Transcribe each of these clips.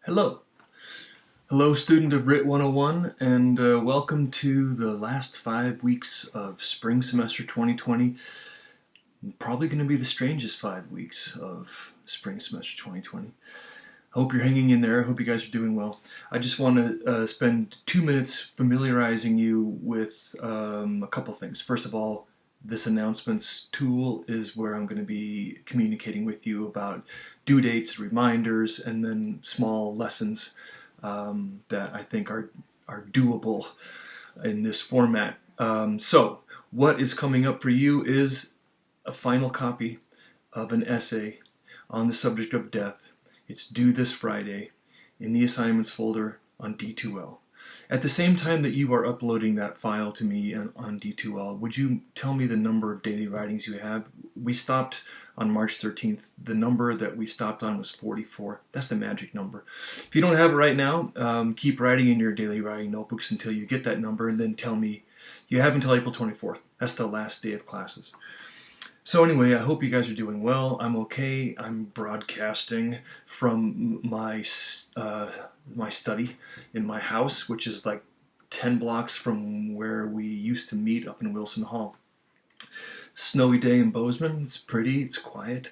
Hello. Hello, student of WRIT 101, and welcome to the last 5 weeks of spring semester 2020. Probably going to be the strangest 5 weeks of spring semester 2020. I hope you're hanging in there. I hope you guys are doing well. I just want to spend 2 minutes familiarizing you with a couple things. First of all, this announcements tool is where I'm going to be communicating with you about due dates, reminders, and then small lessons that I think are doable in this format. So what is coming up for you is a final copy of an essay on the subject of death. It's due this Friday in the assignments folder on D2L. At the same time that you are uploading that file to me on D2L, would you tell me the number of daily writings you have? We stopped on March 13th. The number that we stopped on was 44. That's the magic number. If you don't have it right now, keep writing in your daily writing notebooks until you get that number, and then tell me. You have until April 24th. That's the last day of classes. So anyway, I hope you guys are doing well. I'm okay. I'm broadcasting from my study in my house, which is like 10 blocks from where we used to meet up in Wilson Hall. Snowy day in Bozeman. It's pretty. It's quiet.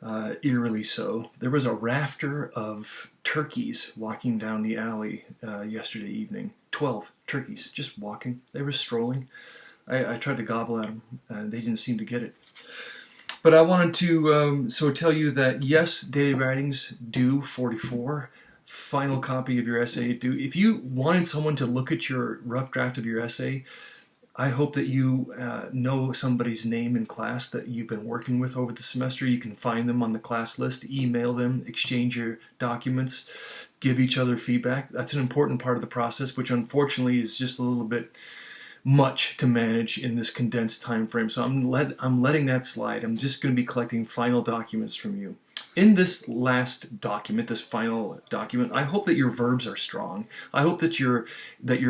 Eerily so. There was a rafter of turkeys walking down the alley yesterday evening. 12 turkeys just walking. They were strolling. I tried to gobble at them. They didn't seem to get it. But I wanted to tell you that yes, daily writings due 44. Final copy of your essay due. If you wanted someone to look at your rough draft of your essay, I hope that you know somebody's name in class that you've been working with over the semester. You can find them on the class list, email them, exchange your documents, give each other feedback. That's an important part of the process, which unfortunately is just a little bit much to manage in this condensed time frame. So I'm letting that slide. I'm just going to be collecting final documents from you. In this last document, this final document, I hope that your verbs are strong. I hope that your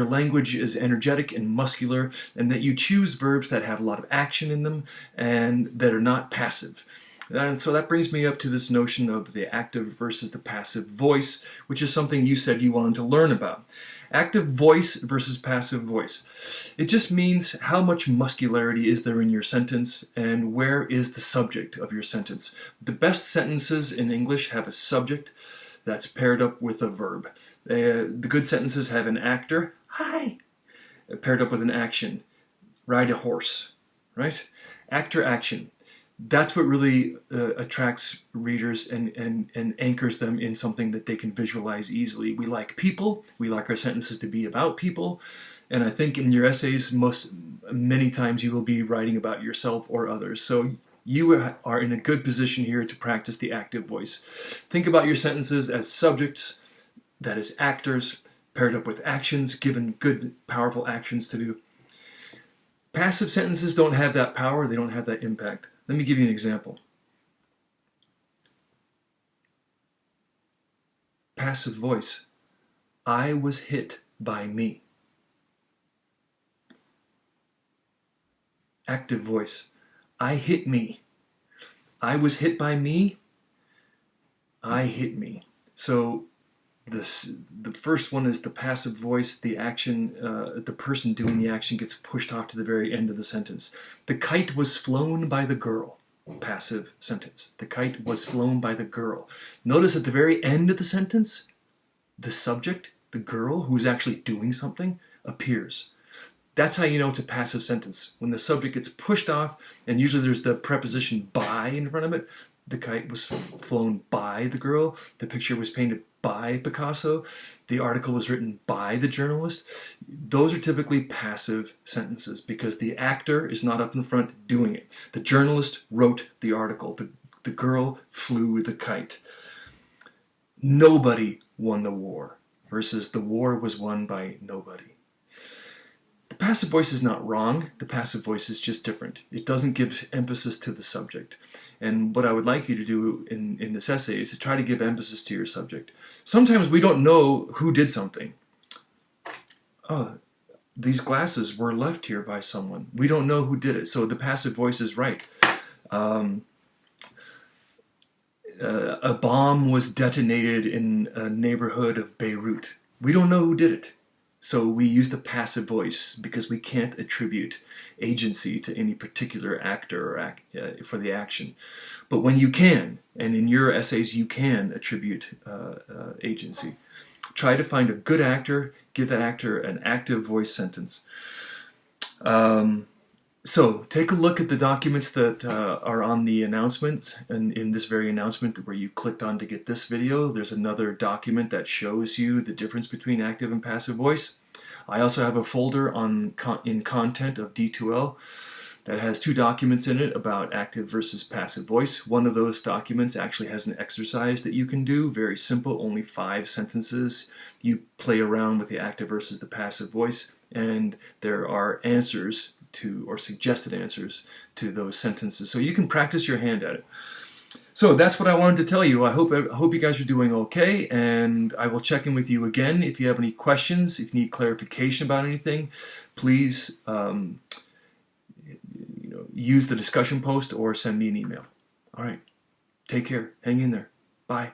language is energetic and muscular, and that you choose verbs that have a lot of action in them and that are not passive. And so that brings me up to this notion of the active versus the passive voice, which is something you said you wanted to learn about. Active voice versus passive voice. It just means how much muscularity is there in your sentence and where is the subject of your sentence. The best sentences in English have a subject that's paired up with a verb. The good sentences have an actor, hi, paired up with an action, ride a horse, right? Actor, action. That's what really attracts readers and anchors them in something that they can visualize easily. We like people. We like our sentences to be about people. And I think in your essays, many times you will be writing about yourself or others. So you are in a good position here to practice the active voice. Think about your sentences as subjects, that is actors, paired up with actions, given good, powerful actions to do. Passive sentences don't have that power. They don't have that impact. Let me give you an example. Passive voice. I was hit by me. Active voice. I hit me. I was hit by me. I hit me. So the first one is the passive voice. The action, the person doing the action gets pushed off to the very end of the sentence. The kite was flown by the girl. Passive sentence. The kite was flown by the girl. Notice at the very end of the sentence, the subject, the girl who's actually doing something, appears. That's how you know it's a passive sentence. When the subject gets pushed off, and usually there's the preposition by in front of it. The kite was flown by the girl. The picture was painted by Picasso. The article was written by the journalist. Those are typically passive sentences because the actor is not up in front doing it. The journalist wrote the article. The girl flew the kite. Nobody won the war versus the war was won by nobody. The passive voice is not wrong. The passive voice is just different. It doesn't give emphasis to the subject. And what I would like you to do in this essay is to try to give emphasis to your subject. Sometimes we don't know who did something. Oh, these glasses were left here by someone. We don't know who did it. So the passive voice is right. a bomb was detonated in a neighborhood of Beirut. We don't know who did it. So we use the passive voice because we can't attribute agency to any particular actor or for the action. But when you can, and in your essays you can attribute agency, try to find a good actor, give that actor an active voice sentence. So take a look at the documents that are on the announcement, and in this very announcement where you clicked on to get this video, there's another document that shows you the difference between active and passive voice. I also have a folder in content of D2L that has 2 documents in it about active versus passive voice. One of those documents actually has an exercise that you can do, very simple, only 5 sentences. You play around with the active versus the passive voice, and there are answers or suggested answers to those sentences, so you can practice your hand at it. So that's what I wanted to tell you. I hope you guys are doing okay, and I will check in with you again. If you have any questions, if you need clarification about anything, please use the discussion post or send me an email. All right, take care. Hang in there. Bye.